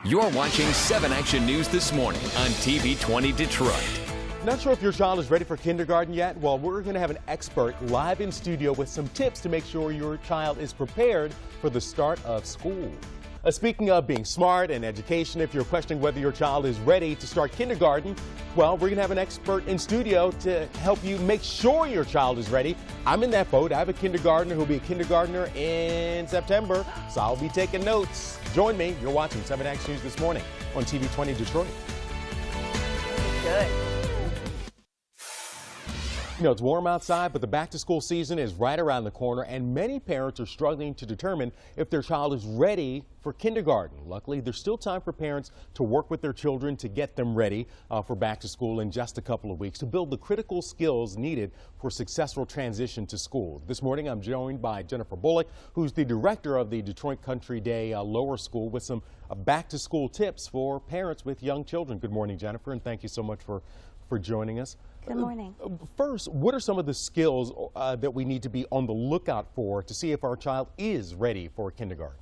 You're watching 7 Action News this morning on TV 20 Detroit. Not sure if your child is ready for kindergarten yet? Well, we're going to have an expert live in studio with some tips to make sure your child is prepared for the start of school. Speaking of being smart and education, if you're questioning whether your child is ready to start kindergarten, well, we're going to have an expert in studio to help you make sure your child is ready. I'm in that boat. I have a kindergartner who'll be a kindergartner in September, so I'll be taking notes. Join me. You're watching 7 Action News this morning on TV 20 Detroit. Good. You know, it's warm outside, but the back-to-school season is right around the corner, and many parents are struggling to determine if their child is ready for kindergarten. Luckily, there's still time for parents to work with their children to get them ready for back-to-school in just a couple of weeks to build the critical skills needed for successful transition to school. This morning, I'm joined by Jennifer Bullock, who's the director of the Detroit Country Day Lower School, with some back-to-school tips for parents with young children. Good morning, Jennifer, and thank you so much for joining us. Good morning. First, what are some of the skills that we need to be on the lookout for to see if our child is ready for kindergarten?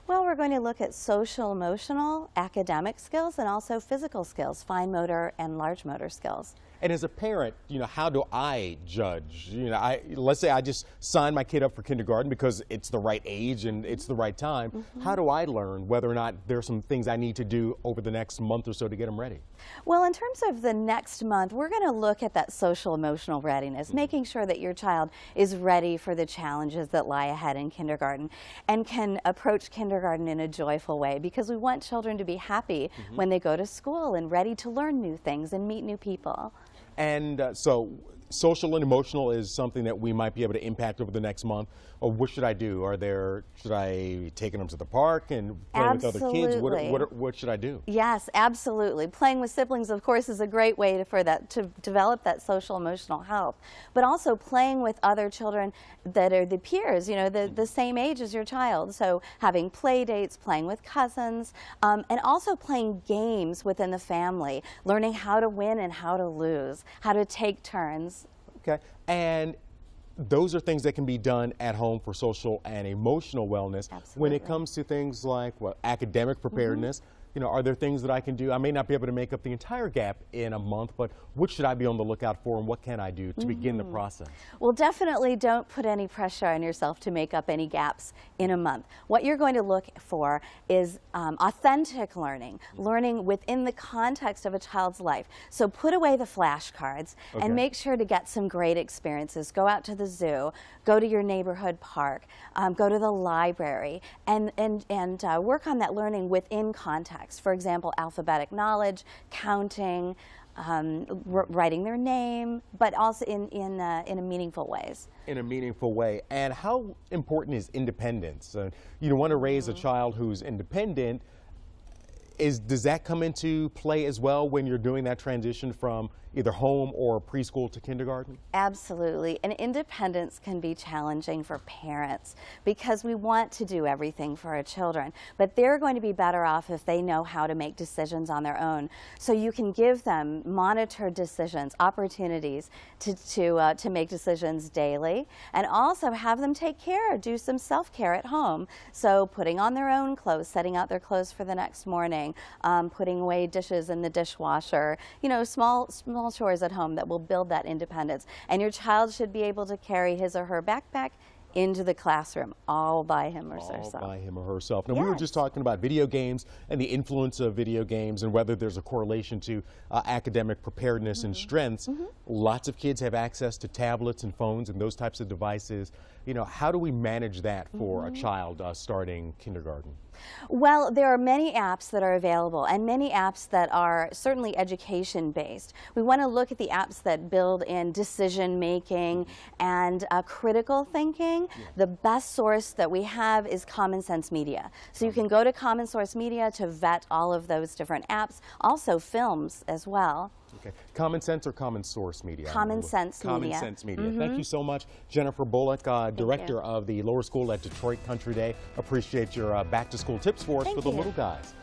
Well, we're going to look at social, emotional, academic skills, and also physical skills, fine motor and large motor skills. And as a parent, you know, how do I judge? You know, let's say I just signed my kid up for kindergarten because it's the right age and it's the right time. How do I learn whether or not there's some things I need to do over the next month or so to get them ready? Well, in terms of the next month, we're going to look at that social emotional readiness, making sure that your child is ready for the challenges that lie ahead in kindergarten and can approach kindergarten in a joyful way, because we want children to be happy when they go to school and ready to learn new things and meet new people. And so social and emotional is something that we might be able to impact over the next month. Or what should I do? Should I take them to the park and play with other kids? What should I do? Yes, absolutely. Playing with siblings, of course, is a great way to develop that social emotional health. But also playing with other children that are the peers, you know, the same age as your child. So having play dates, playing with cousins, and also playing games within the family, learning how to win and how to lose, how to take turns. Okay. And those are things that can be done at home for social and emotional wellness. Absolutely. When it comes to things like academic preparedness, you know, are there things that I can do? I may not be able to make up the entire gap in a month, but what should I be on the lookout for, and what can I do to begin the process? Well, definitely don't put any pressure on yourself to make up any gaps in a month. What you're going to look for is authentic learning, learning within the context of a child's life. So put away the flashcards and make sure to get some great experiences. Go out to the zoo, go to your neighborhood park, go to the library, and work on that learning within context. For example, alphabetic knowledge, counting, writing their name, but also in a meaningful ways. In a meaningful way. And how important is independence? You want to raise a child who's independent. Does that come into play as well when you're doing that transition from either home or preschool to kindergarten? Absolutely. And independence can be challenging for parents because we want to do everything for our children, but they're going to be better off if they know how to make decisions on their own. So you can give them monitored decisions, opportunities to make decisions daily, and also have them take care, do some self-care at home. So putting on their own clothes, setting out their clothes for the next morning, putting away dishes in the dishwasher, you know, small chores at home that will build that independence. And your child should be able to carry his or her backpack into the classroom all by him or herself. All by him or herself. Now, we were just talking about video games and the influence of video games and whether there's a correlation to academic preparedness and strengths. Lots of kids have access to tablets and phones and those types of devices. You know, how do we manage that for a child starting kindergarten? Well, there are many apps that are available and many apps that are certainly education-based. We want to look at the apps that build in decision-making and critical thinking. The best source that we have is Common Sense Media. So you can go to Common Source Media to vet all of those different apps, also films as well. Okay. Common Sense or Common Source Media? Common Sense Media. Common Sense Media. Thank you so much, Jennifer Bullock, Director of the Lower School at Detroit Country Day. Appreciate your back-to-school tips for us for the little guys.